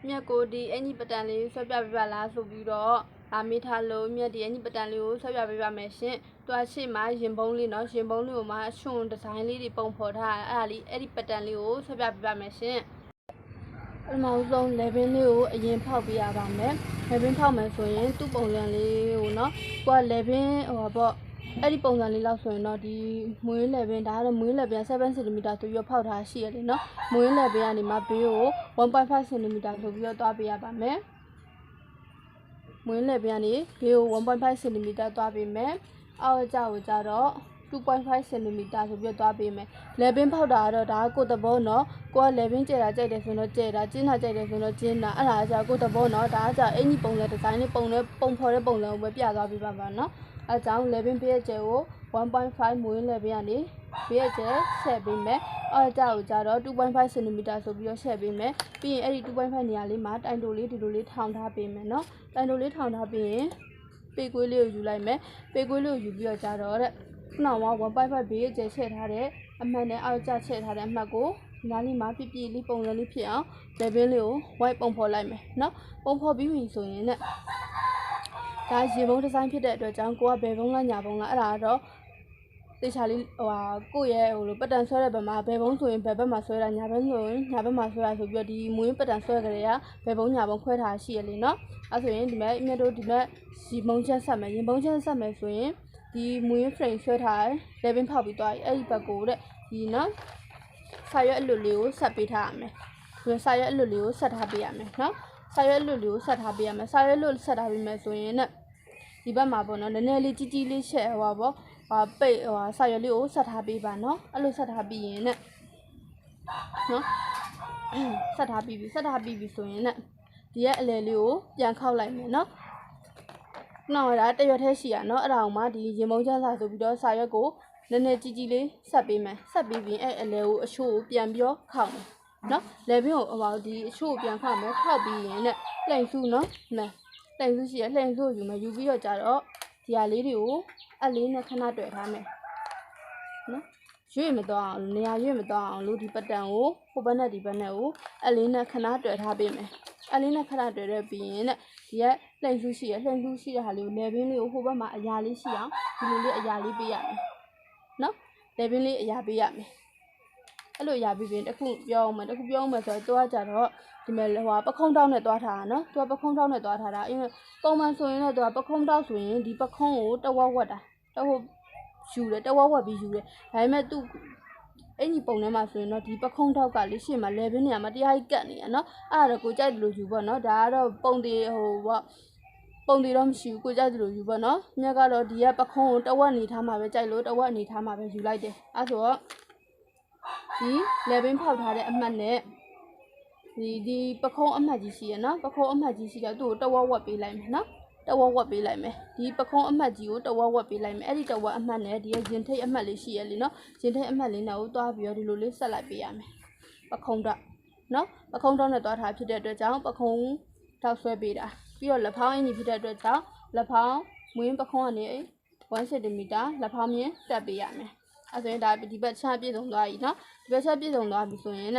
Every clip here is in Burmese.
မြက်ကိုဒီအင်ကြီးပတန်လေးဆွဲပြပေးပါလားဆိုပြီးတော့ဒါမေးထားလို့မြက်ဒီအင်ကြီးပတန်လေးကိုဆွဲပြပေးပါမယ်ရှင်။တွားရှိမှရင်ပုံးလေးနော်ရင်ပုံးလေးကိုမှအချွန်ဒီဇိုင်းလေးတွေပုံဖော်ထားအဲ့ဒီပတန်လေးကိုဆွဲပြပေးပါမယ်ရှင်။ပထမဆုံးလေဘင်းလေးကိုအရင်ဖောက်ပေးရပါမယ်။လေဘင်းဖောက်မယ်ဆိုရင်သူ့ပုံစံလေးကိုနော်ကိုကလေဘင်းပေါ့အဲ့ဒီပုံစံလေးလောက်ဆိုရင်တော့ဒီမွေးလေဘင်းဒါကတော့မွေးလေဘင်း7 cm ဆိုပြီးတော့ဖောက်ထားရှိရတယ်နော်မွေးလေဘင်းကနေမှဘေးကို1.5 cm ဆိုပြီးတော့တွားပေးရပါမယ်မွေးလေဘင်းကနေဘေးကို1.5 cm တွားပေးမယ်အောက်ကြောက်ကိုကြတော့2.5 cm ဆိုပြီးတော့တွားပေးမယ်လေဘင်းဖောက်တာကတော့ဒါကကိုသဘောနော်ကိုကလေဘင်းကျဲတာကြိုက်တယ်ဆိုတော့ကျဲတာကျင်းတာကြိုက်တယ်ဆိုတော့ကျင်းတာအဲ့ဒါကကိုသဘောနော်ဒါကအင်ကြီးပုံစံဒီဇိုင်းလေးပုံဖော်တဲ့ပုံစံကိုပဲပြသွားပေးပါပါနော်အကြောင်း11ပြည့်ကျဲကို1.5 မွေး11ကနေပြည့်ကျဲဆက်ပေးမယ်အော်ကြောက်ကြတော့2.5 cm ဆိုပြီးတော့ဆက်ပေးမယ်ပြီးရင်အဲ့ဒီ2.5နေရာလေးမှာတိုင်တိုလေးဒီလိုလေးထောင်ထားပေးမယ်နော်တိုင်တိုလေးထောင်ထားပြီးရင်ပေကွေးလေးကိုယူလိုက်မယ်ပေကွေးလေးကိုယူပြီးတော့ကြတော့တဲ့ခုနက1.5ပြည့်ကျဲချက်ထားတဲ့အမှတ်နဲ့အောက်ကျချက်ထားတဲ့အမှတ်ကိုဒီနားလေးမှာပြပြလေးပုံစံလေးဖြစ်အောင်လေဘင်းလေးကို white ပုံဖော်လိုက်မယ်နော်ပုံဖော်ပြီးပြီဆိုရင်ဒါရေပုံးဒီဇိုင်းဖြစ်တဲ့အတွက်ကြောင့်ကိုကဘယ်ဘုံလားညာဘုံလားအဲ့ဒါတော့တေချာလေးကိုရဲ့လိုပတ်တန်ဆွဲတဲ့ဘက်မှာဘယ်ဘုံဆိုရင်ဘယ်ဘက်မှာဆွဲတာညာဘက်ဆိုရင်ညာဘက်မှာဆွဲတာဆိုပြီးတော့ဒီမွေးပတ်တန်ဆွဲကြတဲ့ကဘယ်ဘုံညာဘုံခွဲထားရှိရလေနော်အဲ့ဆိုရင်ဒီမဲ့အမြတ်တို့ဒီမဲ့ရေပုံးချက်ဆက်မယ်ရင်ပုံးချက်ဆက်မယ်ဆိုရင်ဒီမွေး frame ဆွဲထားတယ် level ဖောက်ပြီးသွားပြီအဲ့ဒီဘက်ကိုတဲ့ဒီနော်ဆာရွက်အလွတ်လေးကိုဆက်ပေးထားရမယ်ဒီဆာရွက်အလွတ်လေးကိုဆက်ထားပေးရမယ်နော်ဆာရွက်အလွတ်လေးကိုဆက်ထားပေးရမယ်ဆာရွက်အလွတ်ဆက်ထားပေးမယ်ဆိုရင်ဒီဘက်မှာပေါ့နော်နည်းနည်းလေးကြီးလေးရှက်ပေါ့ပိတ်ဆာရွက်လေးကိုဆက်ထားပေးပါနော်အဲ့လိုဆက်ထားပြီးရင်နော်ဆက်ထားပြီးပြီဆိုရင်ဒီရဲ့အလဲလေးကိုပြန်ခောက်လိုက်မယ်နော်နောက်ဒါတရွက်ထဲရှိရနော်အဲ့ဒါအောင်မှဒီရင်မုံချမ်းစာဆိုပြီးတော့ဆာရွက်ကိုနည်းနည်းကြီးလေးဆက်ပေးမယ်ဆက်ပြီးပြီးအဲ့အလဲကိုအချို့ကိုပြန်ပြောခောက်မယ်နော်လဲဘင်းကိုဒီအချို့ကိုပြန်ခောက်မယ်ခောက်ပြီးရင်လှိန်စုနော်လှိန်စုရှိရလှိန်စုယူမယ်ယူပြီးတော့ကြတော့ဒီဟာလေးတွေကိုအလေးနဲ့ခဏတွေ့ထားမယ်နော်ရွေ့မသွားအောင်နေရာရွေ့မသွားအောင်လို့ဒီပတန်ကိုဟိုဘက်နဲ့ဒီဘက်နဲ့ကိုအလေးနဲ့ခဏတွေ့ထားပေးမယ်အလေးနဲ့ခဏတွေ့တဲ့ပြီးရင်ဒီကလှိန်စုရှိရလှိန်စုရှိတဲ့ဟာလေးကိုလေဘင်းလေးကိုဟိုဘက်မှာအရာလေးရှိအောင်ဒီလိုလေးအရာလေးပေးရမယ်နော်လေဘင်းလေးအရာပေးရမယ်အဲ့လိုအရာပေးပြီးတစ်ခုပြောအောင်မယ်ဆိုတော့တွားကြတော့ဒီမဲ့ပခုံးတောင်းနဲ့တွားထားတာနော်သူကပခုံးတောင်းနဲ့တွားထားတာအင်းပုံမှန်ဆိုရင်လည်းသူကပခုံးတောင်းဆိုရင်ဒီပခုံးကိုတဝက်ဝက်တာတဝက်ယူတယ်တဝက်ဝက်ပြီးယူတယ်ဒါပေမဲ့သူအင်ကြီးပုံထဲမှာဆိုရင်တော့ဒီပခုံးတောက်ကလေးရှေ့မှာလေဘင်းနေရာမှာတရားကြီးကတ်နေရနော်အဲ့ဒါတော့ကိုကြိုက်တယ်လို့ယူပေါ့နော်ဒါကတော့ပုံသေးပုံသေးတော့မရှိဘူးကိုကြိုက်တယ်လို့ယူပေါ့နော်မြက်ကတော့ဒီကပခုံးကိုတဝက်အနေထားမှာပဲကြိုက်လို့တဝက်အနေထားမှာပဲယူလိုက်တယ်အဲ့ဆိုတော့ဒီလေဘင်းဖောက်ထားတဲ့အမှတ်နဲ့ဒီပခုံးအမှတ်ကြီးရှိရနော်ပခုံးအမှတ်ကြီးရှိတော့သူ့ကိုတဝက်ဝက်ပေးလိုက်မယ်နော်တဝက်ဝက်ပေးလိုက်မယ်ဒီပခုံးအမှတ်ကြီးကိုတဝက်ဝက်ပေးလိုက်မယ်အဲ့ဒီတဝက်အမှတ်နဲ့ဒီရင်ထိတ်အမှတ်လေးရှိရလीနော်ရင်ထိတ်အမှတ်လေးနဲ့ကိုတွားပြီးတော့ဒီလိုလေးဆက်လိုက်ပေးရမယ်ပခုံးတော့နော်ပခုံးတော့နဲ့တွားထားဖြစ်တဲ့အတွက်ကြောင့်ပခုံးထောက်ဆွဲပေးတာပြီးတော့လက်ဖောင်းအင်းကြီးဖြစ်တဲ့အတွက်ကြောင့်လက်ဖောင်းမွေးပခုံးကနေ1 cm လက်ဖောင်းမြင်တက်ပေးရမယ်အဲ့ဆိုရင်ဒါဒီဘက်ချပြည့်စုံသွားပြီနော်ဒီဘက်ချပြည့်စုံသွားပြီဆိုရင်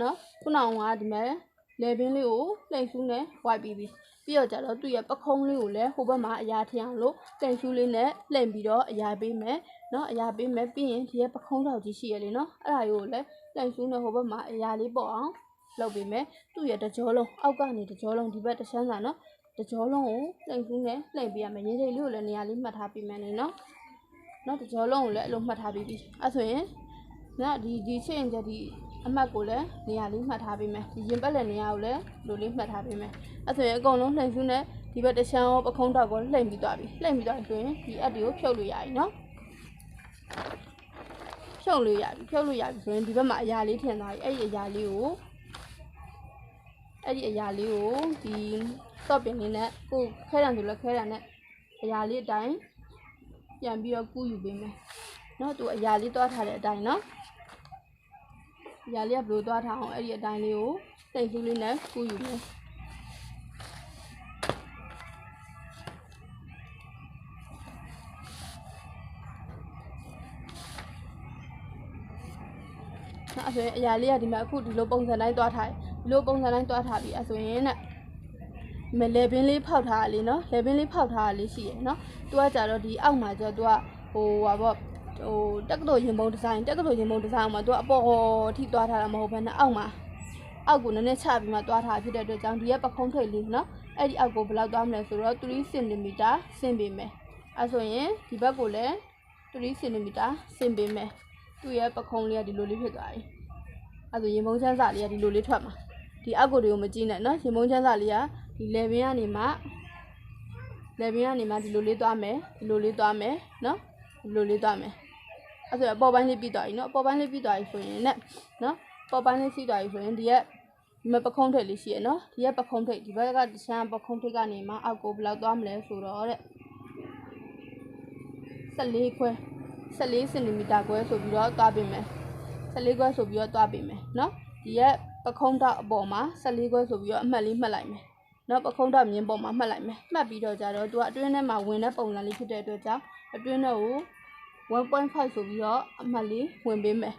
နော်ခုနကဒီမဲ့လေဘင်းလေးကိုလှိန်ဆူးနဲ့ဝိုက်ပြီးတော့ကြတော့သူ့ရဲ့ပခုံးလေးကိုလည်းဟိုဘက်မှာအရာထည့်အောင်လို့လှိန်ဆူးလေးနဲ့လှိန်ပြီးတော့အရာပေးမယ်နော်အရာပေးမယ်ပြီးရင်ဒီရဲ့ပခုံးထောက်ကြီးရှိရလေနော်အဲ့ဒါကိုလည်းလှိန်ဆူးနဲ့ဟိုဘက်မှာအရာလေးပေါ့အောင်လုပ်ပေးမယ်သူ့ရဲ့တကြောလုံးအောက်ကနေတကြောလုံးဒီဘက်တချမ်းစာနော်တကြောလုံးကိုလှိန်ဆူးနဲ့လှိန်ပေးရမယ်ရင်းထိတ်လေးကိုလည်းနေရာလေးမှတ်ထားပေးမယ်နော်တကြောလုံးကိုလည်းအလုံးမှတ်ထားပြီးပြီအဲ့ဆိုရင်နော်ဒီချစ်ရင်ကြဒီအမှတ်ကိုလည်းနေရာလေးမှတ်ထားပေးမယ်ဒီရင်ပတ်လက်နေရာကိုလည်းလိုလေးမှတ်ထားပေးမယ်အဲ့ဆိုရင်အကုန်လုံးလှိန်စုနဲ့ဒီဘက်တချမ်းရောပခုံးတောက်ကိုလှိန်ပြီးသွားပြီဆိုရင်ဒီအက်တွေကိုဖြုတ်လို့ရပြီနော်ဖြုတ်လို့ရပြီဆိုရင်ဒီဘက်မှာအရာလေးထင်သွားပြီအဲ့ဒီအရာလေးကိုဒီတော့ပင်လေးနဲ့ကိုခဲတံဆိုလည်းခဲတံနဲ့အရာလေးအတိုင်းပြန်ပြီးတော့ကူးယူပေးမယ်နော်သူအရာလေးတွားထားတဲ့အတိုင်းနော်အရာလေးကဘလို့တွားထားအောင်အဲ့ဒီအတိုင်းလေးကိုတိတ်ဆူးလေးနဲ့ကူးယူမယ်အဲ့ဆိုရင်အရာလေးကဒီမှာအခုဒီလိုပုံစံတိုင်းတွားထားတယ် လိုပုံစံတိုင်းတွားထားပြီးအဆိုရင်နဲ့မလေပင်လေးဖောက်ထားရလေနော်လေပင်လေးဖောက်ထားရလေးရှိရနော်သူကကြတော့ဒီအောက်မှာကျတော့သူကဟိုဟာပေါ့ဟိုတက္ကသိုလ်ရင်ပုံဒီဇိုင်းမှာသူကအပေါ်ထိတွားထားတာမဟုတ်ဘဲနဲ့အောက်ကိုနည်းနည်းချပြီးမှတွားထားဖြစ်တဲ့အတွက်ကြောင့်ဒီရဲ့ပခုံးထိပ်လေးနော်အဲ့ဒီအောက်ကိုဘယ်လောက်တွားမလဲဆိုတော့3 cm ဆင်းပေးမယ်အဲဆိုရင်ဒီဘက်ကိုလည်း3 cm ဆင်းပေးမယ်သူ့ရဲ့ပခုံးလေးကဒီလိုလေးဖြစ်သွားပြီအဲဆိုရင်ပုံချမ်းစာလေးကဒီလိုလေးထွက်မှာဒီအောက်ကိုတွေကိုမကြည့်နဲ့နော်ရင်ပုံချမ်းစာလေးကဒီလေပင်ကနေမှဒီလိုလေးသွားမယ်နော်ဒီလိုလေးသွားမယ်အဲဆိုအပေါ်ပိုင်းလေးပြီးသွားပြီနော်အပေါ်ပိုင်းလေးပြီးသွားပြီဆိုရင်နဲ့နော်ပေါ်ပိုင်းလေးစီးသွားပြီဆိုရင်ဒီရဲ့ပခုံးထိပ်လေးရှိရနော်ဒီရဲ့ပခုံးထိပ်ဒီဘက်ကတချမ်းပခုံးထိပ်ကနေမှအောက်ကိုဘယ်လောက်သွားမလဲဆိုတော့တဲ့14 cm ခွဲဆိုပြီးတော့သွားပေးမယ်14ခွဲဆိုပြီးတော့သွားပေးမယ်နော်ဒီရဲ့ပခုံးထောက်အပေါ်မှာ14ခွဲဆိုပြီးတော့အမှတ်လေးမှတ်လိုက်မယ်နော်ပခုံးထောက်မြင်းပေါ်မှာမှတ်လိုက်မယ်မှတ်ပြီးတော့ကြတော့သူကအတွင်းထဲမှာဝင်တဲ့ပုံစံလေးဖြစ်တဲ့အတွက်ကြောင့်အတွင်းထဲကို 1.5 ဆိုပြီးတော့အမှတ်လေးဝင်ပေးမယ်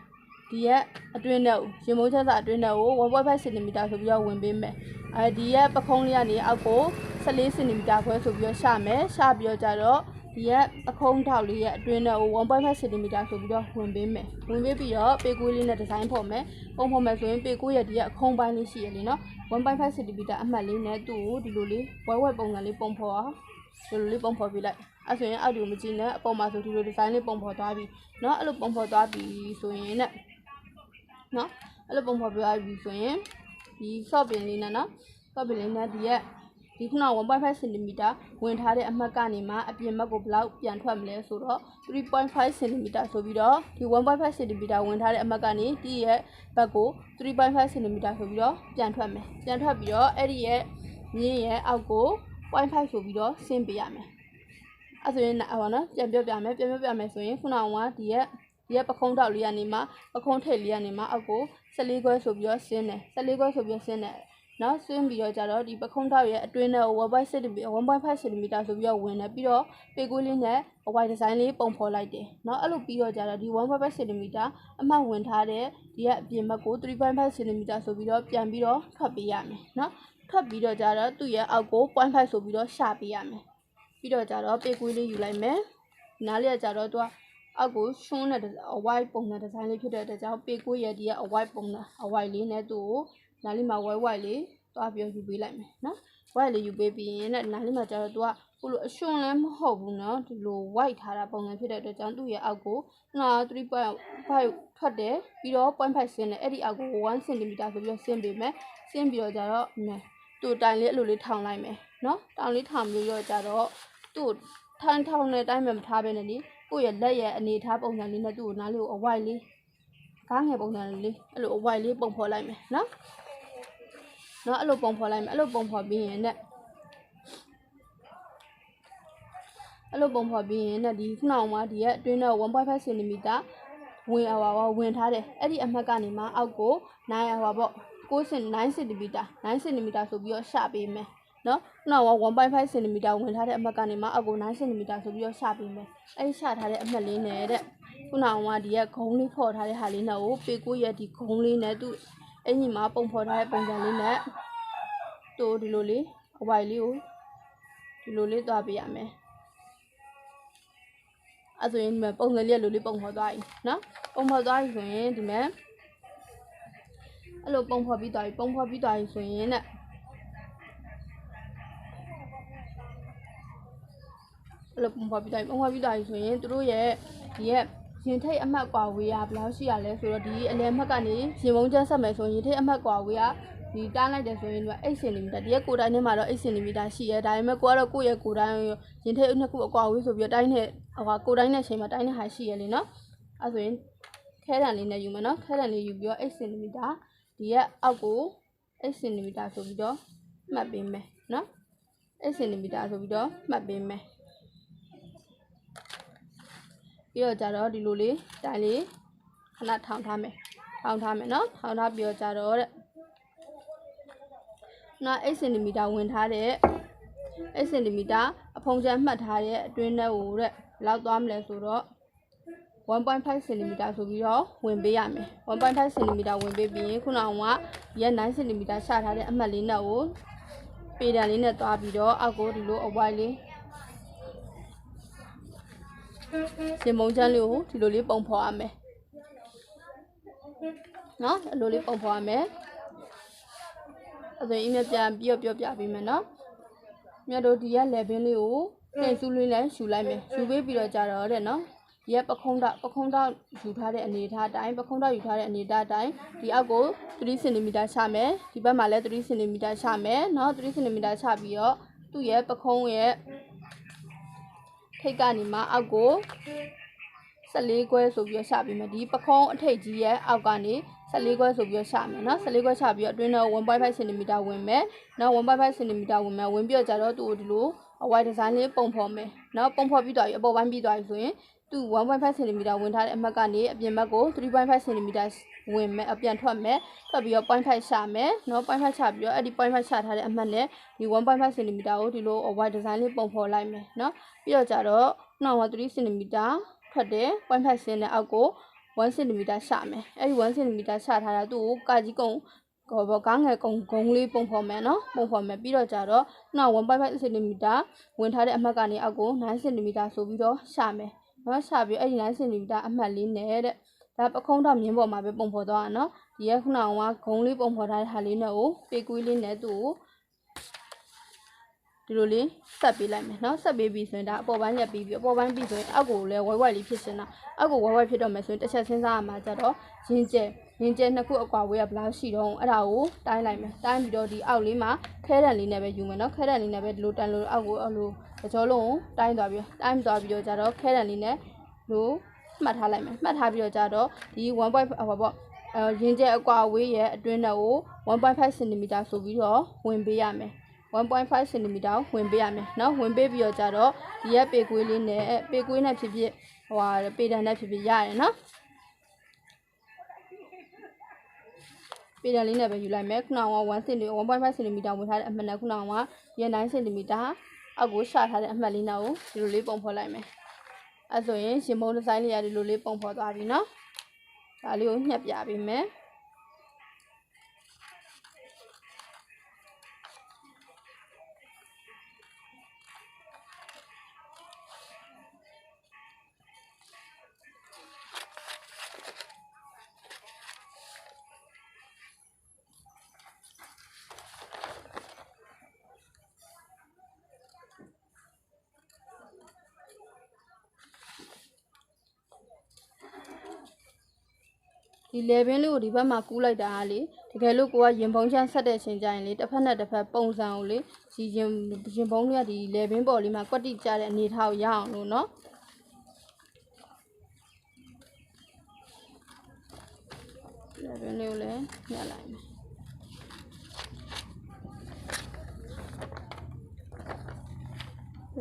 ဒီရဲ့အတွင်းထဲကိုရင်မိုးချက်စာအတွင်းထဲကို 1.5 cm ဆိုပြီးတော့ဝင်ပေးမယ်ဒီရဲ့ပခုံးလေးကနေအောက်ကို14 cm ခွဲဆိုပြီးတော့ရှာမယ်ရှာပြီးတော့ကြတော့ဒီရဲ့အခုံးထောက်လေးရဲ့အတွင်းထဲကို 1.5 cm ဆိုပြီးတော့ဝင်ပေးမယ်ဝင်ပေးပြီးတော့ပေကွေးလေးနဲ့ဒီဇိုင်းဖော်မယ်ပုံဖော်မယ်ဆိုရင်ပေကွေးရဲ့ဒီရဲ့အခုံးပိုင်းလေးရှိရလေနော် 1.5 cm အမှတ်လေးနဲ့သူ့ကိုဒီလိုလေးဝဲပုံစံလေးပုံဖော်အောင်ဒီလိုလေးပုံဖော်ပြလိုက်အဲဆိုရင်အောက်ဒီမကြည့်နဲ့အပေါ်မှာဆိုဒီလိုဒီဇိုင်းလေးပုံဖော်သွားပြီနော်အဲ့လိုပုံဖော်သွားပြီဆိုရင်နဲ့နော်အဲ့လိုပုံဖော်ပြသွားပြီဆိုရင်ဒီ short ပင်လေးနဲ့နော် short ပင်လေးနဲ့ဒီရဲ့ဒီခုန 1.5 cm ဝင်ထားတဲ့အမှတ်ကနေမှအပြင်ဘက်ကိုဘယ်လောက်ပြန်ထွက်မလဲဆိုတော့ 3.5 cm ဆိုပြီးတော့ဒီ 1.5 cm ဝင်ထားတဲ့အမှတ်ကနေဒီရဲ့ဘက်ကို 3.5 cm ဆိုပြီးတော့ပြန်ထွက်မယ်ပြန်ထွက်ပြီးတော့အဲ့ဒီရဲ့မြင်းရဲ့အောက်ကို 0.5 ဆိုပြီးတော့ဆင်းပေးရမယ်အဲ့ဆိုရင်ဟောနော်ပြန်ပြောပြမယ်ဆိုရင်ခုနကဒီရဲ့ပခုံးထောက်လေးကနေမှပခုံးထိပ်လေးကနေမှအောက်ကို14ခွဲဆိုပြီးတော့ဆင်းတယ်14ခွဲဆိုပြီးတော့ဆင်းတယ်နော်ဆင်းပြီးတော့ကြတော့ဒီပခုံးထောက်ရဲ့အတွင်းထဲကို 1.5 cm ဆိုပြီးတော့ဝင်တယ်ပြီးတော့ပေကွေးလေးနဲ့အဝိုင်ဒီဇိုင်းလေးပုံဖော်လိုက်တယ်နော်အဲ့လိုပြီးတော့ကြတော့ဒီ 1.5 cm အမှတ်ဝင်ထားတဲ့ဒီရဲ့အပြင်ဘက်ကို 3.5 cm ဆိုပြီးတော့ပြန်ပြီးတော့ထွက်ပေးရမယ်နော်ထွက်ပြီးတော့ကြတော့သူ့ရဲ့အောက်ကို 0.5 ဆိုပြီးတော့ရှာပေးရမယ်ပြီးတော့ကြတော့ပေကွေးလေးယူလိုက်မယ်နားလေးကကြတော့သူကအောက်ကိုရှွန်းတဲ့အဝိုင်ပုံစံဒီဇိုင်းလေးဖြစ်တဲ့အတွက်ကြောင့်ပေကွေးရဲ့ဒီရဲ့အဝိုင်ပုံစံအဝိုင်လေးနဲ့သူ့ကိုနားလေးမှာဝိုင်လေးသွားပြီးယူပေးလိုက်မယ်နော်ဝိုက်လေးယူပေးပြီးရင်လည်းနားလေးမှာကျတော့သူကဟိုလိုအရှွန်လည်းမဟုတ်ဘူးနော်ဒီလိုဝိုက်ထားတာပုံစံဖြစ်တဲ့အတွက်ကြောင့်သူ့ရဲ့အောက်ကို3.5 ထွက်တယ်ပြီးတော့ 0.5 ဆင်းတယ်အဲ့ဒီအောက်ကို1 cm ဆိုပြီးတော့ဆင်းပေးမယ်ဆင်းပြီးတော့ကျတော့သူ့တိုင်လေးအဲ့လိုလေးထောင်လိုက်မယ်နော်တောင်လေးထောင်ပြီးတော့ကျတော့သူ့ထောင်တဲ့အတိုင်းမှမထားဘဲနဲ့လေကိုယ့်ရဲ့လက်ရဲ့အနေထားပုံစံလေးနဲ့သူ့ကိုနားလေးကိုအဝိုက်လေးကားငယ်ပုံစံလေးအဲ့လိုအဝိုက်လေးပုံဖော်လိုက်မယ်နော်အဲ့လိုပုံဖော်လိုက်မယ်အဲ့လိုပုံဖော်ပြီးရင်နဲ့ဒီခုနကဒီရဲ့အတွင်းထဲ 1.5 cm ဝင်ထားတယ်အဲ့ဒီအမှတ်ကနေမှအောက်ကို9ပေါ့9 cm ဆိုပြီးတော့ရှာပေးမယ်နော်ခုနက 1.5 cm ဝင်ထားတဲ့အမှတ်ကနေမှအောက်ကို9 cm ဆိုပြီးတော့ရှာပေးမယ်အဲ့ဒီရှာထားတဲ့အမှတ်လေးနဲ့တဲ့ခုနကဒီရဲ့ဂုံးလေးဖော်ထားတဲ့ဟာလေးနဲ့ကိုပေကိုရဲ့ဒီဂုံးလေးနဲ့သူ့အညီမှာပုံဖော်ထားတဲ့ပုံစံလေးနဲ့တို့ဒီလိုလေးအဝိုင်လေးကိုဒီလိုလေးသွားပေးရမယ်အဲ့ဆိုရင်ဒီမှာပုံစံလေးလိုလေးပုံဖော်သွားပြီနော်ပုံဖော်သွားပြီဆိုရင်ဒီမှာအဲ့လိုပုံဖော်ပြီးသွားပြီဆိုရင်နဲ့အဲ့လိုပုံဖော်ပြီးသွားပြီဆိုရင်တို့ရဲ့ဒီရဲ့ရင်ထိတ်အမှတ်ကွာဝေးရဘယ်လောက်ရှိရလဲဆိုတော့ဒီအလဲအမှတ်ကနေရင်ပုံးကျန်းဆက်မယ်ဆိုရင်ရင်ထိတ်အမှတ်ကွာဝေးရဒီတားလိုက်တယ်ဆိုရင်ဒီ8 cm ဒီရဲ့ကိုယ်တိုင်းထဲမှာတော့8 cm ရှိရဲဒါပေမဲ့ကိုကတော့ကိုယ့်ရဲ့ကိုယ်တိုင်းရင်ထိတ်နှစ်ခုအကွာဝေးဆိုပြီးတိုင်းနဲ့ကိုယ်တိုင်းနဲ့ချိန်မှာတိုင်းနဲ့ဟာရှိရလေနော်အဲဆိုရင်ခဲတံလေးနဲ့ယူမယ်နော်ခဲတံလေးယူပြီးတော့8 cm ဒီရဲ့အောက်ကို8 cm ဆိုပြီးတော့မှတ်ပေးမယ်နော်8 cm ဆိုပြီးတော့မှတ်ပေးမယ်ပြီးတော့ကြတော့ဒီလိုလေးတိုင်လေးခဏထောင်ထားမယ်နော်ထောင်ထားပြီးတော့ကြတော့တဲ့နောက်8 cm ဝင်ထားတဲ့8 cm အဖုံးချမ်းမှတ်ထားတဲ့အတွင်းထဲကိုတဲ့ဘယ်လောက်သွားမလဲဆိုတော့ 1.5 cm ဆိုပြီးတော့ဝင်ပေးရမယ် 1.5 cm ဝင်ပေးပြီးရင်ခုနကဒီ9 cm ရှာထားတဲ့အမှတ်လေးနဲ့ကိုပေတံလေးနဲ့သွားပြီးတော့အောက်ကိုဒီလိုအဝိုင်းလေးရှင်မုံချမ်းလေးကိုဒီလိုလေးပုံဖော်ရမယ်နော်အလိုလေးပုံဖော်ရမယ်အဲ့ဒါအင်းမြပြန်ပြီးတော့ပြောပြပေးမယ်နော်မြတ်တို့ဒီကလေဘင်းလေးကိုတင်စုလေးနဲ့ယူလိုက်မယ်ယူပေးပြီးတော့ကြတော့တဲ့နော်ဒီကပခုံးတော့ယူထားတဲ့အနေထားအတိုင်းပခုံးတော့ယူထားတဲ့အနေထားအတိုင်းဒီအောက်ကို3 cm ချမယ်ဒီဘက်မှာလည်း3 cm ချမယ်နော်3 cm ချပြီးတော့သူ့ရဲ့ပခုံးရဲ့ထိတ်ကနေမှအောက်ကို14ခွဲဆိုပြီးတော့ချပြီးမယ်ဒီပခုံးအထိတ်ကြီးရဲ့အောက်ကနေ14ခွဲဆိုပြီးတော့ချမယ်နော်14ခွဲချပြီးတော့အတွင်းတော့ 1.5 cm ဝင်မယ်နော် 1.5 cm ဝင်မယ်ဝင်ပြီးတော့ကြတော့သူ့ကိုဒီလိုအဝိုင်းဒီဇိုင်းလေးပုံဖော်မယ်နော်ပုံဖော်ပြီးတော့အပေါ်ပိုင်းပြီးသွားပြီဆိုရင်သူ 1.5 cm ဝင်ထားတဲ့အမှတ်ကနေအပြင်ဘက်ကို 3.5 cm ဝင်မယ်အပြန်ထွက်မယ်ထွက်ပြီးတော့ 0.5 ချမယ်နော် 0.5 ချပြီးတော့အဲ့ဒီ 0.5 ချထားတဲ့အမှတ်နဲ့ဒီ 1.5 cm ကိုဒီလိုအဝိုင်းဒီဇိုင်းလေးပုံဖော်လိုက်မယ်နော်ပြီးတော့ကြတော့နောက်3 cm ထွက်တယ် 0.5 cm နဲ့အောက်ကို1 cm ရှာမယ်အဲ့ဒီ1 cm ရှာထားတာသူ့ကိုကာကြီးကုံကားငယ်ကုံလေးပုံဖော်မယ်နော်ပုံဖော်မယ်ပြီးတော့ကြတော့နောက် 1.5 cm ဝင်ထားတဲ့အမှတ်ကနေအောက်ကို9 cm ဆိုပြီးတော့ရှာမယ်နော်ရှာပြီးအဲ့ဒီ9 cm အမှတ်လေးနဲ့တဲ့ဒါပခုံးတော့မြင်းပေါ်မှာပဲပုံဖော်သွားတာနော်ဒီရဲ့ခုနကဂုံလေးပုံဖော်ထားတဲ့ဟာလေးနဲ့ကိုပေကွေးလေးနဲ့သူ့ကိုဒီလိုလေးဆက်ပေးလိုက်မယ်နော်ဆက်ပေးပြီးဆိုရင်ဒါအပေါ်ပိုင်းရက်ပြီးအပေါ်ပိုင်းပြီးဆိုရင်အောက်ကိုလည်းဝိုင်းဝိုင်းလေးဖြစ်နေတာအောက်ကိုဝိုင်းဝိုင်းဖြစ်တော့မယ်ဆိုရင်တစ်ချက်စဉ်းစားရမှာကြတော့ရင်းကျဲနှစ်ခုအကွာဝေးကဘယ်လောက်ရှိတော့အဲ့ဒါကိုတိုင်းလိုက်မယ်တိုင်းပြီးတော့ဒီအောက်လေးမှာခဲတံလေးနဲ့ပဲယူမယ်နော်ခဲတံလေးနဲ့ပဲဒီလိုတန်လို့အောက်ကိုအဲ့လိုကြောလုံးတိုင်းသွားပြီးတော့ကြတော့ခဲတံလေးနဲ့လို့မှတ်ထားလိုက်မယ်မှတ်ထားပြီးတော့ကြတော့ဒီ1.5 ရင်းကျဲအကွာဝေးရဲ့အတွင်းနဲ့ကို 1.5 cm ဆိုပြီးတော့ဝင်ပေးရမယ်1.5 cm ဝင်ပေးရမယ်เนาะဝင်ပေးပြီးတော့ကြတော့ဒီရဲ့ပေကွေးလေးနဲ့ပေကွေးနဲ့ဖြစ်ဖြစ်ပေတံနဲ့ဖြစ်ဖြစ်ရတယ်เนาะပေတံလေးနဲ့ပဲယူလိုက်မယ်ခုနက1 cm 1.5 cm ဝင်ထားတဲ့အမှတ်နဲ့ခုနကဒီ9 cm အောက်ကိုရှာထားတဲ့အမှတ်လေးနဲ့ကိုဒီလိုလေးပုံဖော်လိုက်မယ်အဲဆိုရင်ရှင်မုံဒီဇိုင်းလေးရဒီလိုလေးပုံဖော်သွားပြီเนาะဒါလေးကိုညှက်ပြပေးမယ်ဒီလေဘင်းလေးကိုဒီဘက်မှာကူးလိုက်တာလေတကယ်လို့ကိုကရင်ပုံးချမ်းဆက်တဲ့အချိန်ကျရင်လေတစ်ဖက်နဲ့တစ်ဖက်ပုံစံကိုလေဒီရင်ပုံးလေးကဒီလေဘင်းပေါ်လေးမှာကွက်တိကျတဲ့အနေထားကိုရအောင်လို့เนาะလေဘင်းလေးကိုလည်းညှက်လိုက်မယ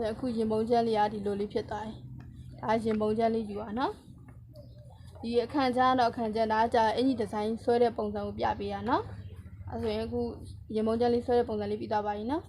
်အခုရင်ပုံးချမ်းလေးကဒီလိုလေးဖြစ်သွားတယ်ဒါရင်ပုံးချမ်းလေးယူပါเนาะဒီအခန့်ချမ်းတော့အခန့်ချမ်းဒါကြအင်ကြီးဒီဇိုင်းဆွဲတဲ့ပုံစံကိုပြပေးရနော်အဲဆိုရင်အခုရင်မုံချမ်းလေးဆွဲတဲ့ပုံစံလေးပြီးသွားပါပြီနော်